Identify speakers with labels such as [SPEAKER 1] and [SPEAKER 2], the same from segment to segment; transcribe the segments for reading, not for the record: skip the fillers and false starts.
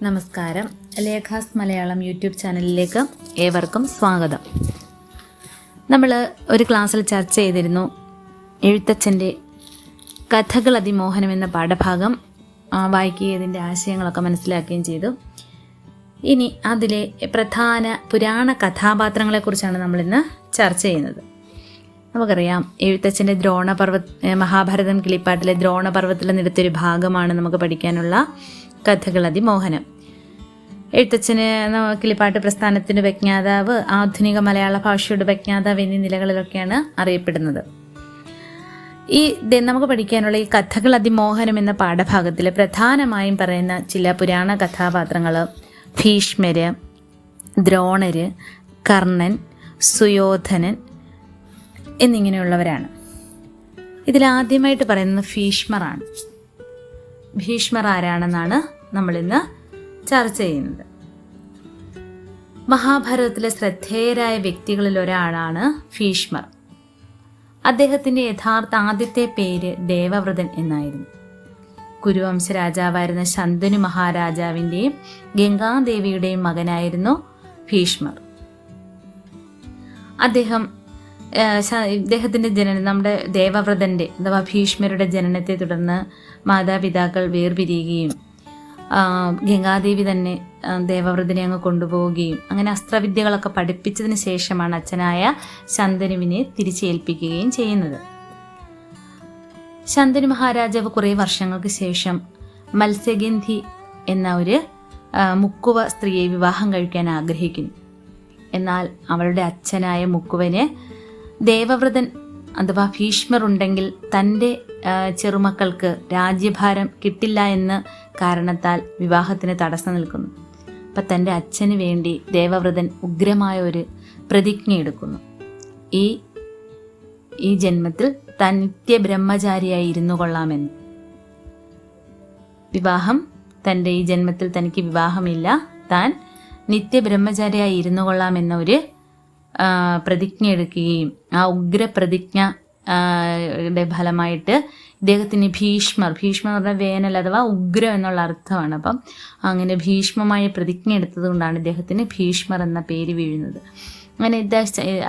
[SPEAKER 1] നമസ്കാരം. ലേഖാസ് മലയാളം യൂട്യൂബ് ചാനലിലേക്ക് ഏവർക്കും സ്വാഗതം. നമ്മൾ ഒരു ക്ലാസ്സിൽ ചർച്ച ചെയ്തിരുന്നു എഴുത്തച്ഛൻ്റെ കഥകൾ അതിമോഹനം എന്ന പാഠഭാഗം വായിക്കുകയും ആശയങ്ങളൊക്കെ മനസ്സിലാക്കുകയും ചെയ്തു. ഇനി അതിലെ പ്രധാന പുരാണ കഥാപാത്രങ്ങളെക്കുറിച്ചാണ് നമ്മളിന്ന് ചർച്ച ചെയ്യുന്നത്. നമുക്കറിയാം, എഴുത്തച്ഛൻ്റെ മഹാഭാരതം കിളിപ്പാട്ടിലെ ദ്രോണപർവ്വത്തിൽ നിന്നെടുത്തൊരു ഭാഗമാണ് നമുക്ക് പഠിക്കാനുള്ള കഥകൾ അതിമോഹനം. എഴുത്തച്ഛന് കിളിപ്പാട്ട് പ്രസ്ഥാനത്തിൻ്റെ വിജ്ഞാതാവ്, ആധുനിക മലയാള ഭാഷയുടെ വിജ്ഞാതാവ് എന്നീ നിലകളിലൊക്കെയാണ് അറിയപ്പെടുന്നത്. നമുക്ക് പഠിക്കാനുള്ള ഈ കഥകൾ അതിമോഹനം എന്ന പാഠഭാഗത്തിൽ പ്രധാനമായും പറയുന്ന ചില പുരാണ കഥാപാത്രങ്ങൾ ഭീഷ്മര്, ദ്രോണര്, കർണൻ, സുയോധനൻ എന്നിങ്ങനെയുള്ളവരാണ്. ഇതിലാദ്യമായിട്ട് പറയുന്നത് ഭീഷ്മറാണ്. ഭീഷ്മർ ആരാണെന്നാണ് നമ്മളിന്ന് ചർച്ച ചെയ്യുന്നത്. മഹാഭാരതത്തിലെ ശ്രദ്ധേയരായ വ്യക്തികളിൽ ഒരാളാണ് ഭീഷ്മർ. അദ്ദേഹത്തിൻ്റെ യഥാർത്ഥ ആദ്യത്തെ പേര് ദേവവ്രതൻ എന്നായിരുന്നു. കുരുവംശ രാജാവായിരുന്ന ശന്തനു മഹാരാജാവിൻ്റെയും ഗംഗാദേവിയുടെയും മകനായിരുന്നു ഭീഷ്മർ. ഇദ്ദേഹത്തിൻ്റെ ജനനം, നമ്മുടെ ദേവവ്രതൻ്റെ അഥവാ ഭീഷ്മരുടെ ജനനത്തെ തുടർന്ന് മാതാപിതാക്കൾ വേർപിരിയുകയും ഗംഗാദേവി തന്നെ ദേവവ്രതനെ അങ്ങ് കൊണ്ടുപോവുകയും അങ്ങനെ അസ്ത്രവിദ്യകളൊക്കെ പഠിപ്പിച്ചതിന് ശേഷമാണ് അച്ഛനായ ശന്തനുവിനെ തിരിച്ചേൽപ്പിക്കുകയും ചെയ്യുന്നത്. ശന്തനു മഹാരാജാവ് കുറേ വർഷങ്ങൾക്ക് ശേഷം മത്സ്യഗന്ധി എന്ന ഒരു മുക്കുവ സ്ത്രീയെ വിവാഹം കഴിക്കാൻ ആഗ്രഹിക്കുന്നു. എന്നാൽ അവളുടെ അച്ഛനായ മുക്കുവന് ദേവവ്രതൻ അഥവാ ഭീഷ്മർ ഉണ്ടെങ്കിൽ തൻ്റെ ചെറുമക്കൾക്ക് രാജ്യഭാരം കിട്ടില്ല എന്ന കാരണത്താൽ വിവാഹത്തിന് തടസ്സം നിൽക്കുന്നു. അപ്പം തൻ്റെ അച്ഛന് വേണ്ടി ദേവവ്രതൻ ഉഗ്രമായ ഒരു പ്രതിജ്ഞ എടുക്കുന്നു. ഈ ജന്മത്തിൽ താൻ നിത്യബ്രഹ്മചാരിയായി ഇരുന്നു കൊള്ളാമെന്ന്. തൻ്റെ ഈ ജന്മത്തിൽ തനിക്ക് വിവാഹമില്ല, താൻ നിത്യബ്രഹ്മചാരിയായി ഇരുന്നു കൊള്ളാമെന്ന ഒരു പ്രതിജ്ഞ എടുക്കുകയും ആ ഉഗ്രപ്രതിജ്ഞയുടെ ഫലമായിട്ട് ഇദ്ദേഹത്തിന് ഭീഷ്മർ എന്ന് പറഞ്ഞാൽ വേനൽ അഥവാ ഉഗ്രം എന്നുള്ള അർത്ഥമാണ്. അപ്പം അങ്ങനെ ഭീഷ്മമായ പ്രതിജ്ഞ എടുത്തത് കൊണ്ടാണ് ഇദ്ദേഹത്തിന് ഭീഷ്മർ എന്ന പേര് വീഴുന്നത്. അങ്ങനെ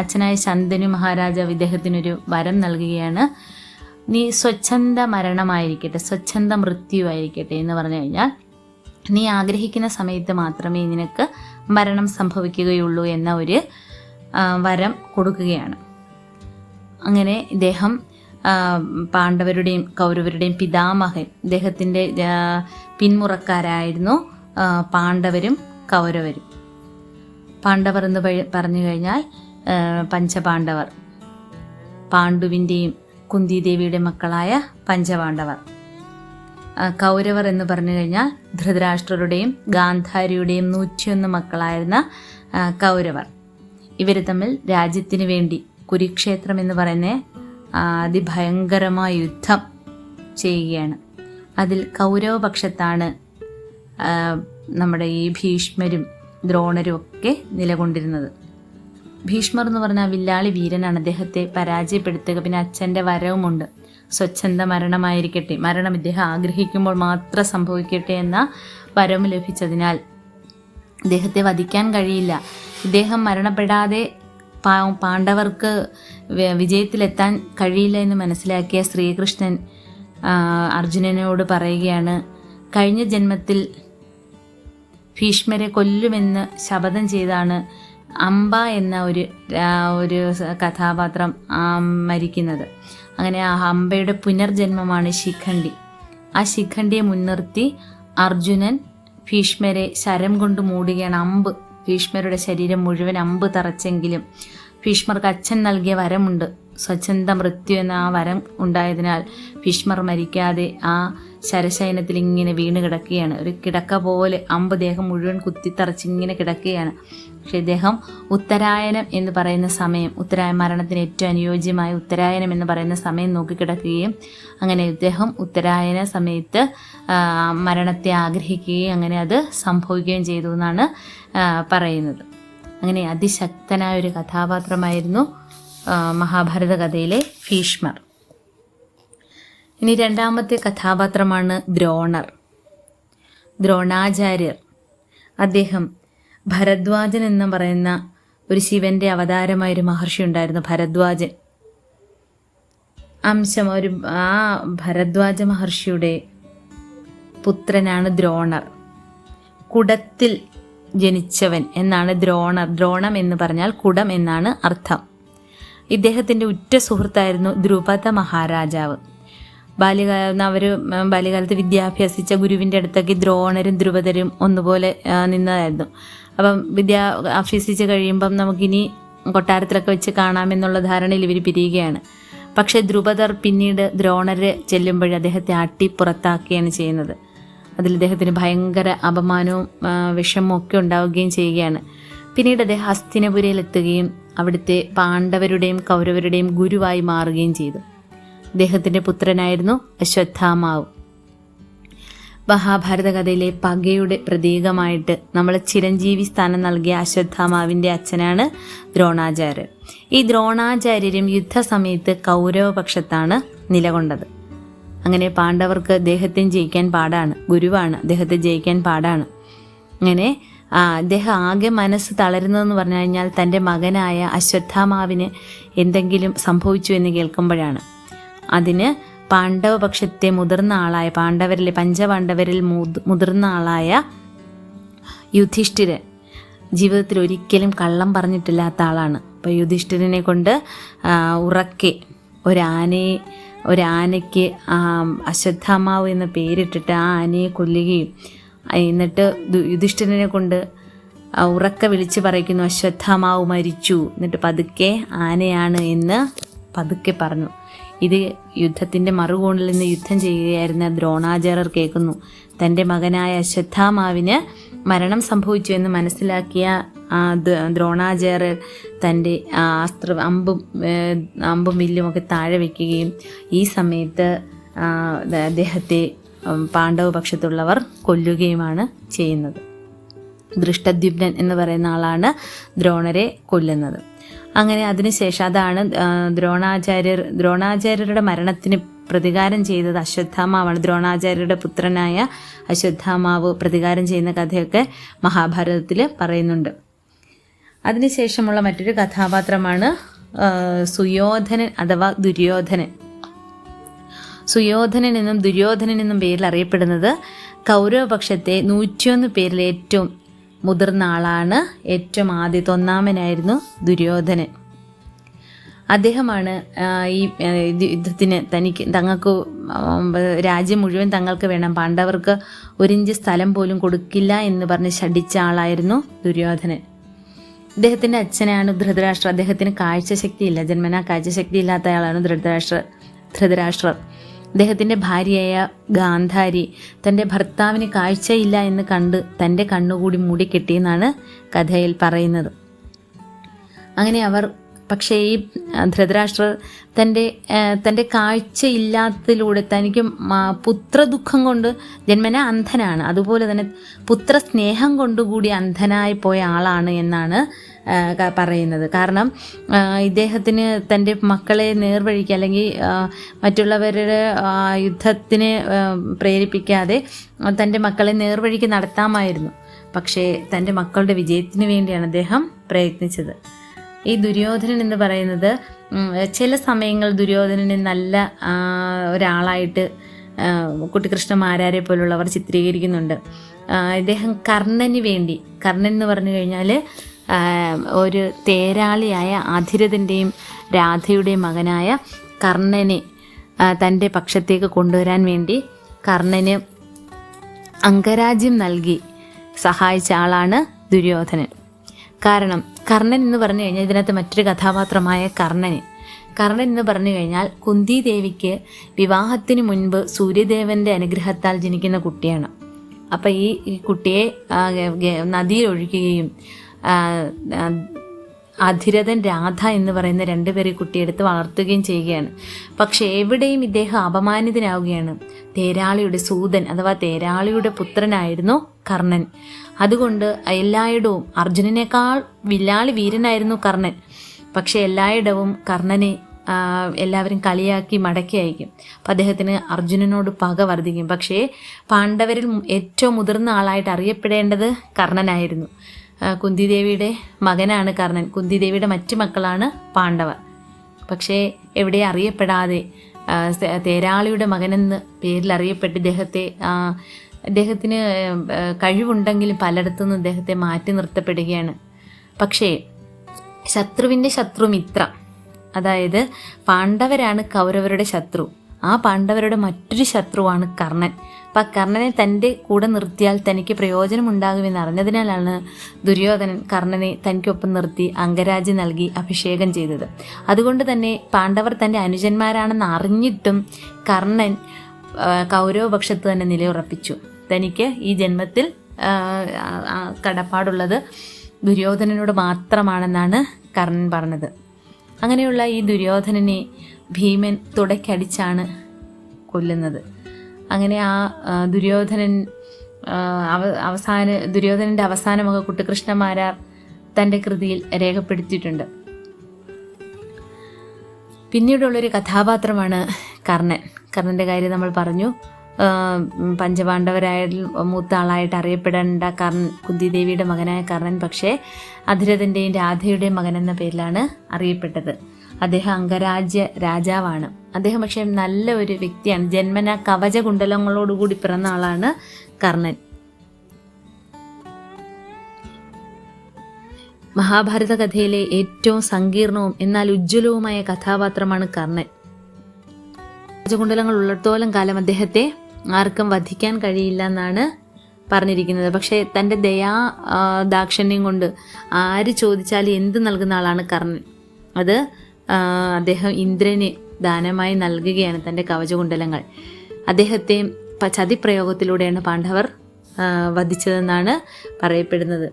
[SPEAKER 1] അച്ഛനായ ശന്തനു മഹാരാജാവ് ഇദ്ദേഹത്തിനൊരു വരം നൽകുകയാണ്. നീ സ്വച്ഛന്ത മരണമായിരിക്കട്ടെ, സ്വച്ഛന്ത മൃത്യുവായിരിക്കട്ടെ എന്ന് പറഞ്ഞു കഴിഞ്ഞാൽ നീ ആഗ്രഹിക്കുന്ന സമയത്ത് മാത്രമേ നിനക്ക് മരണം സംഭവിക്കുകയുള്ളൂ എന്ന ഒരു വരം കൊടുക്കുകയാണ്. അങ്ങനെ ഇദ്ദേഹം പാണ്ഡവരുടെയും കൗരവരുടെയും പിതാമഹൻ, ഇദ്ദേഹത്തിൻ്റെ പിന്മുറക്കാരായിരുന്നു പാണ്ഡവരും കൗരവരും. പാണ്ഡവർ എന്ന് പറഞ്ഞു കഴിഞ്ഞാൽ പഞ്ചപാണ്ഡവർ, പാണ്ഡുവിൻ്റെയും കുന്തിദേവിയുടെ മക്കളായ പഞ്ചപാണ്ഡവർ. കൗരവർ എന്ന് പറഞ്ഞു കഴിഞ്ഞാൽ ധൃതരാഷ്ട്രരുടെയും ഗാന്ധാരിയുടെയും 101 മക്കളായിരുന്ന കൗരവർ. ഇവർ തമ്മിൽ രാജ്യത്തിന് വേണ്ടി കുരുക്ഷേത്രം എന്ന് പറയുന്ന അതിഭയങ്കരമായ യുദ്ധം ചെയ്യുകയാണ്. അതിൽ കൗരവപക്ഷത്താണ് നമ്മുടെ ഈ ഭീഷ്മരും ദ്രോണരും ഒക്കെ നിലകൊണ്ടിരുന്നത്. ഭീഷ്മർ എന്ന് പറഞ്ഞാൽ വില്ലാളി വീരനാണ്. അദ്ദേഹത്തെ പരാജയപ്പെടുത്തുക, പിന്നെ അച്ഛൻ്റെ വരവുമുണ്ട്. സ്വച്ഛന്ത മരണമായിരിക്കട്ടെ, മരണം ഇദ്ദേഹം ആഗ്രഹിക്കുമ്പോൾ മാത്രം സംഭവിക്കട്ടെ എന്ന വരം ലഭിച്ചതിനാൽ ഇദ്ദേഹത്തെ വധിക്കാൻ കഴിയില്ല. ഇദ്ദേഹം മരണപ്പെടാതെ പാണ്ഡവർക്ക് വിജയത്തിലെത്താൻ കഴിയില്ല എന്ന് മനസ്സിലാക്കിയ ശ്രീകൃഷ്ണൻ അർജുനനോട് പറയുകയാണ്, കഴിഞ്ഞ ജന്മത്തിൽ ഭീഷ്മരെ കൊല്ലുമെന്ന് ശപഥം ചെയ്താണ് അംബ എന്ന ഒരു കഥാപാത്രം മരിക്കുന്നത്. അങ്ങനെ ആ അംബയുടെ പുനർജന്മമാണ് ശിഖണ്ഡി. ആ ശിഖണ്ഡിയെ മുൻനിർത്തി അർജുനൻ ഭീഷ്മരെ ശരം കൊണ്ട് മൂടുകയാണ്. ഭീഷ്മരുടെ ശരീരം മുഴുവൻ അമ്പ് തറച്ചെങ്കിലും ഭീഷ്മർക്ക് അച്ഛൻ നൽകിയ വരമുണ്ട്, സ്വച്ഛന്ത മൃത്യു എന്ന ആ വരം ഉണ്ടായതിനാൽ ഭീഷ്മർ മരിക്കാതെ ആ ശരശയനത്തിൽ ഇങ്ങനെ വീണ് കിടക്കുകയാണ്. ഒരു കിടക്ക പോലെ അമ്പ് ദേഹം മുഴുവൻ കുത്തിത്തറച്ചിങ്ങനെ കിടക്കുകയാണ്. പക്ഷേ ഇദ്ദേഹം ഉത്തരായനം എന്ന് പറയുന്ന സമയം, മരണത്തിന് ഏറ്റവും അനുയോജ്യമായ ഉത്തരായനം എന്ന് പറയുന്ന സമയം നോക്കിക്കിടക്കുകയും അങ്ങനെ ഇദ്ദേഹം ഉത്തരായന സമയത്ത് മരണത്തെ ആഗ്രഹിക്കുകയും അങ്ങനെ അത് സംഭവിക്കുകയും ചെയ്തു എന്നാണ് പറയുന്നത്. അങ്ങനെ അതിശക്തനായ ഒരു കഥാപാത്രമായിരുന്നു മഹാഭാരത കഥയിലെ ഭീഷ്മർ. ഇനി രണ്ടാമത്തെ കഥാപാത്രമാണ് ദ്രോണർ, ദ്രോണാചാര്യർ. അദ്ദേഹം ഭരദ്വാജൻ എന്ന് പറയുന്ന ഒരു ശിവന്റെ അവതാരമായൊരു മഹർഷി ഉണ്ടായിരുന്നു. ഭരദ്വാജൻ അംശം ആ ഭരദ്വാജ മഹർഷിയുടെ പുത്രനാണ് ദ്രോണർ. കുടത്തിൽ ജനിച്ചവൻ എന്നാണ് ദ്രോണർ. ദ്രോണം എന്ന് പറഞ്ഞാൽ കുടം എന്നാണ് അർത്ഥം. ഇദ്ദേഹത്തിൻ്റെ ഉറ്റ സുഹൃത്തായിരുന്നു ദ്രുപദ മഹാരാജാവ്. ബാല്യകാലത്ത് വിദ്യാഭ്യസിച്ച ഗുരുവിൻ്റെ അടുത്തേക്ക് ദ്രോണരും ദ്രുപദരും ഒന്നുപോലെ നിന്നതായിരുന്നു. അപ്പം അഭ്യസിച്ച് കഴിയുമ്പം നമുക്കിനി കൊട്ടാരത്തിലൊക്കെ വെച്ച് കാണാമെന്നുള്ള ധാരണയിൽ ഇവർ പിരിയുകയാണ്. പക്ഷേ ദ്രുപദർ പിന്നീട് ദ്രോണരെ ചെല്ലുമ്പോൾ അദ്ദേഹത്തെ ആട്ടി പുറത്താക്കുകയാണ് ചെയ്യുന്നത്. അതിൽ അദ്ദേഹത്തിന് ഭയങ്കര അപമാനവും വിഷമവും ഒക്കെ ഉണ്ടാവുകയും ചെയ്യുകയാണ്. പിന്നീട് അദ്ദേഹം ഹസ്തിനപുരയിലെത്തുകയും അവിടുത്തെ പാണ്ഡവരുടെയും കൗരവരുടെയും ഗുരുവായി മാറുകയും ചെയ്തു. അദ്ദേഹത്തിൻ്റെ പുത്രനായിരുന്നു അശ്വത്ഥാമാവ്. മഹാഭാരത കഥയിലെ പകയുടെ പ്രതീകമായിട്ട് നമ്മൾ ചിരഞ്ജീവി സ്ഥാനം നൽകിയ അശ്വത്ഥാമാവിൻ്റെ അച്ഛനാണ് ദ്രോണാചാര്യർ. ഈ ദ്രോണാചാര്യരും യുദ്ധസമയത്ത് കൗരവപക്ഷത്താണ് നിലകൊണ്ടത്. അങ്ങനെ പാണ്ഡവർക്ക് അദ്ദേഹത്തെ ജയിക്കാൻ പാടാണ്. ഗുരുവാണ്, അദ്ദേഹത്തെ ജയിക്കാൻ പാടാണ്. അങ്ങനെ അദ്ദേഹം ആകെ മനസ്സ് തളരുന്നതെന്ന് പറഞ്ഞു കഴിഞ്ഞാൽ തൻ്റെ മകനായ അശ്വത്ഥാമാവിന് എന്തെങ്കിലും സംഭവിച്ചു എന്ന് കേൾക്കുമ്പോഴാണ്. അതിന് പാണ്ഡവപക്ഷത്തെ മുതിർന്ന ആളായ പഞ്ചപാണ്ഡവരിൽ മുതിർന്ന ആളായ യുധിഷ്ഠിരൻ ജീവിതത്തിൽ ഒരിക്കലും കള്ളം പറഞ്ഞിട്ടില്ലാത്ത ആളാണ്. അപ്പോൾ യുധിഷ്ഠിരനെ കൊണ്ട് ഉറക്കെ ഒരാനയ്ക്ക് അശ്വത്ഥാമാവ് എന്ന പേരിട്ടിട്ട് ആ ആനയെ കൊല്ലുകയും എന്നിട്ട് യുധിഷ്ഠിരനെ കൊണ്ട് ഉറക്കെ വിളിച്ച് പറയിക്കുന്നു, അശ്വത്ഥാമാവ് മരിച്ചു. എന്നിട്ട് പതുക്കെ ആനയാണ് എന്ന് പതുക്കെ പറഞ്ഞു. ഇത് യുദ്ധത്തിൻ്റെ മറുകോണിൽ നിന്ന് യുദ്ധം ചെയ്യുകയായിരുന്ന ദ്രോണാചാര്യർ കേൾക്കുന്നു. തൻ്റെ മകനായ അശ്വത്ഥാമാവിന് മരണം സംഭവിച്ചു എന്ന് മനസ്സിലാക്കിയ ദ്രോണാചാര്യർ തൻ്റെ അമ്പും വില്ലും ഒക്കെ താഴെ വയ്ക്കുകയും ഈ സമയത്ത് അദ്ദേഹത്തെ പാണ്ഡവപക്ഷത്തുള്ളവർ കൊല്ലുകയുമാണ് ചെയ്യുന്നത്. ദൃഷ്ടദ്യുമ്നൻ എന്ന് പറയുന്ന ആളാണ് ദ്രോണരെ കൊല്ലുന്നത്. അങ്ങനെ അതിനുശേഷം അതാണ് ദ്രോണാചാര്യരുടെ മരണത്തിന് പ്രതികാരം ചെയ്തത് അശ്വത്ഥാമാവാണ്. ദ്രോണാചാര്യരുടെ പുത്രനായ അശ്വത്ഥാമാവ് പ്രതികാരം ചെയ്യുന്ന കഥയൊക്കെ മഹാഭാരതത്തിൽ പറയുന്നുണ്ട്. അതിനുശേഷമുള്ള മറ്റൊരു കഥാപാത്രമാണ് സുയോധനൻ അഥവാ ദുര്യോധനൻ. സുയോധനൻ എന്നും ദുര്യോധനൻ എന്നും പേരിൽ അറിയപ്പെടുന്നത് കൗരവപക്ഷത്തെ 101 പേരിൽ ഏറ്റവും മുതിർന്ന ആളാണ്. ഏറ്റവും ആദ്യത്തെ ഒന്നാമനായിരുന്നു ദുര്യോധനൻ. അദ്ദേഹമാണ് ഈ യുദ്ധത്തിന് തങ്ങൾക്ക് രാജ്യം മുഴുവൻ തങ്ങൾക്ക് വേണം, പാണ്ഡവർക്ക് 1 ഇഞ്ച് സ്ഥലം പോലും കൊടുക്കില്ല എന്ന് പറഞ്ഞ് ശഠിച്ച ആളായിരുന്നു ദുര്യോധനൻ. അദ്ദേഹത്തിൻ്റെ അച്ഛനാണ് ധൃതരാഷ്ട്രർ. അദ്ദേഹത്തിന് കാഴ്ചശക്തിയില്ല, ജന്മനാ കാഴ്ചശക്തി ഇല്ലാത്ത ആളാണ് ധൃതരാഷ്ട്രർ. അദ്ദേഹത്തിൻ്റെ ഭാര്യയായ ഗാന്ധാരി തൻ്റെ ഭർത്താവിന് കാഴ്ചയില്ല എന്ന് കണ്ട് തൻ്റെ കണ്ണുകൂടി മൂടിക്കെട്ടിയെന്നാണ് കഥയിൽ പറയുന്നത്. അങ്ങനെ പക്ഷേ ഈ ധൃതരാഷ്ട്രർ തൻ്റെ കാഴ്ചയില്ലാത്തതിലൂടെ തനിക്ക് പുത്രദുഃഖം കൊണ്ട് ജന്മന അന്ധനാണ്, അതുപോലെ തന്നെ പുത്രസ്നേഹം കൊണ്ടുകൂടി അന്ധനായി പോയ ആളാണ് എന്നാണ് പറയുന്നത്. കാരണം ഇദ്ദേഹത്തിന് തൻ്റെ മക്കളെ നേർവഴിക്ക് അല്ലെങ്കിൽ മറ്റുള്ളവരുടെ യുദ്ധത്തിന് പ്രേരിപ്പിക്കാതെ തൻ്റെ മക്കളെ നേർവഴിക്ക് നടത്താമായിരുന്നു. പക്ഷേ തൻ്റെ മക്കളുടെ വിജയത്തിന് വേണ്ടിയാണ് അദ്ദേഹം പ്രയത്നിച്ചത്. ഈ ദുര്യോധനൻ എന്ന് പറയുന്നത് ചില സമയങ്ങൾ ദുര്യോധനനെ നല്ല ഒരാളായിട്ട് കുട്ടിക്കൃഷ്ണമാരാരെ പോലുള്ളവർ ചിത്രീകരിക്കുന്നുണ്ട്. ഇദ്ദേഹം കർണൻ എന്ന് പറഞ്ഞു കഴിഞ്ഞാൽ ഒരു തേരാളിയായ അധിരഥൻ്റെയും രാധയുടെയും മകനായ കർണനെ തൻ്റെ പക്ഷത്തേക്ക് കൊണ്ടുവരാൻ വേണ്ടി കർണന് അംഗരാജ്യം നൽകി സഹായിച്ച ആളാണ് ദുര്യോധനൻ. കാരണം കർണൻ എന്ന് പറഞ്ഞു കഴിഞ്ഞാൽ ഇതിനകത്ത് മറ്റൊരു കഥാപാത്രമായ കർണൻ എന്ന് പറഞ്ഞു കഴിഞ്ഞാൽ കുന്തി ദേവിക്ക് വിവാഹത്തിന് മുൻപ് സൂര്യദേവൻ്റെ അനുഗ്രഹത്താൽ ജനിക്കുന്ന കുട്ടിയാണ്. അപ്പം ഈ കുട്ടിയെ നദിയിലൊഴുകുകയും അധിരഥൻ രാധ എന്ന് പറയുന്ന 2 പേരെ കുട്ടിയെടുത്ത് വളർത്തുകയും ചെയ്യുകയാണ്. പക്ഷേ എവിടെയും ഇദ്ദേഹം അപമാനിതനാവുകയാണ്. തേരാളിയുടെ സൂതൻ അഥവാ തേരാളിയുടെ പുത്രനായിരുന്നു കർണൻ. അതുകൊണ്ട് എല്ലായിടവും അർജുനനേക്കാൾ വില്ലാളി വീരനായിരുന്നു കർണൻ. പക്ഷെ എല്ലായിടവും കർണനെ എല്ലാവരും കളിയാക്കി മടക്കി അയക്കും. അപ്പോൾ അദ്ദേഹത്തിന് അർജുനനോട് പക വർദ്ധിക്കും. പക്ഷേ പാണ്ഡവരിൽ ഏറ്റവും മുതിർന്ന ആളായിട്ട് അറിയപ്പെടേണ്ടത് കർണനായിരുന്നു. കുന്തിദേവിയുടെ മകനാണ് കർണൻ. കുന്തിദേവിയുടെ മറ്റു മക്കളാണ് പാണ്ഡവർ. പക്ഷേ എവിടെ അറിയപ്പെടാതെ തേരാളിയുടെ മകനെന്ന് പേരിൽ അറിയപ്പെട്ട് അദ്ദേഹത്തിന് കഴിവുണ്ടെങ്കിലും പലയിടത്തുനിന്ന് അദ്ദേഹത്തെ മാറ്റി നിർത്തപ്പെടുകയാണ്. പക്ഷേ ശത്രുവിൻ്റെ ശത്രു മിത്ര, അതായത് പാണ്ഡവരാണ് കൗരവരുടെ ശത്രു. ആ പാണ്ഡവരുടെ മറ്റൊരു ശത്രുവാണ് കർണൻ. അപ്പം ആ കർണനെ തൻ്റെ കൂടെ നിർത്തിയാൽ തനിക്ക് പ്രയോജനമുണ്ടാകുമെന്ന് അറിഞ്ഞതിനാലാണ് ദുര്യോധനൻ കർണനെ തനിക്കൊപ്പം നിർത്തി അംഗരാജ്യം നൽകി അഭിഷേകം ചെയ്തത്. അതുകൊണ്ട് തന്നെ പാണ്ഡവർ തൻ്റെ അനുജന്മാരാണെന്ന് അറിഞ്ഞിട്ടും കർണൻ കൗരവപക്ഷത്ത് തന്നെ നിലയുറപ്പിച്ചു. തനിക്ക് ഈ ജന്മത്തിൽ കടപ്പാടുള്ളത് ദുര്യോധനനോട് മാത്രമാണെന്നാണ് കർണൻ പറഞ്ഞത്. അങ്ങനെയുള്ള ഈ ദുര്യോധനനെ ഭീമൻ തുടയ്ക്കടിച്ചാണ് കൊല്ലുന്നത്. അങ്ങനെ ആ ദുര്യോധനൻ്റെ അവസാനമൊക്കെ കുട്ടിക്കൃഷ്ണമാരാർ തൻ്റെ കൃതിയിൽ രേഖപ്പെടുത്തിയിട്ടുണ്ട്. പിന്നീടുള്ളൊരു കഥാപാത്രമാണ് കർണൻ. കർണൻ്റെ കാര്യം നമ്മൾ പറഞ്ഞു. പഞ്ചപാണ്ഡവരായ മൂത്ത ആളായിട്ട് അറിയപ്പെടേണ്ട കുന്തിദേവിയുടെ മകനായ കർണൻ പക്ഷേ അധിരഥൻ്റെയും രാധയുടെയും മകനെന്ന പേരിലാണ് അറിയപ്പെട്ടത്. അദ്ദേഹം അംഗരാജ്യ രാജാവാണ്. അദ്ദേഹം പക്ഷേ നല്ല ഒരു വ്യക്തിയാണ്. ജന്മന കവചകുണ്ടലങ്ങളോടുകൂടി പിറന്ന ആളാണ് കർണൻ. മഹാഭാരത കഥയിലെ ഏറ്റവും സങ്കീർണവും എന്നാൽ ഉജ്ജ്വലവുമായ കഥാപാത്രമാണ് കർണൻ. കവചകുണ്ടലങ്ങൾ ഉള്ളിടത്തോളം കാലം അദ്ദേഹത്തെ ആർക്കും വധിക്കാൻ കഴിയില്ല എന്നാണ് പറഞ്ഞിരിക്കുന്നത്. പക്ഷേ തൻ്റെ ദാക്ഷിണ്യം കൊണ്ട് ആര് ചോദിച്ചാലും എന്ത് നൽകുന്ന ആളാണ് കർണൻ. അത് അദ്ദേഹം ഇന്ദ്രന് ദാനമായി നൽകുകയാണ് തൻ്റെ കവചകുണ്ടലങ്ങൾ. അദ്ദേഹത്തെ ചതിപ്രയോഗത്തിലൂടെയാണ് പാണ്ഡവർ വധിച്ചതെന്നാണ് പറയപ്പെടുന്നത്.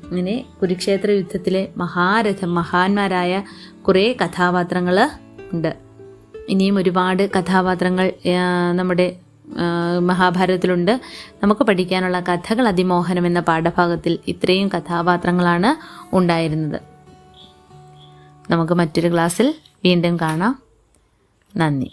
[SPEAKER 1] അങ്ങനെ കുരുക്ഷേത്ര യുദ്ധത്തിലെ മഹാന്മാരായ കുറേ കഥാപാത്രങ്ങൾ ഉണ്ട്. ഇനിയും ഒരുപാട് കഥാപാത്രങ്ങൾ നമ്മുടെ മഹാഭാരതത്തിലുണ്ട്. നമുക്ക് പഠിക്കാനുള്ള കഥകൾ അതിമോഹനം എന്ന പാഠഭാഗത്തിൽ ഇത്രയും കഥാപാത്രങ്ങളാണ് ഉണ്ടായിരുന്നത്. നമുക്ക് മറ്റൊരു ക്ലാസ്സിൽ വീണ്ടും കാണാം. നന്ദി.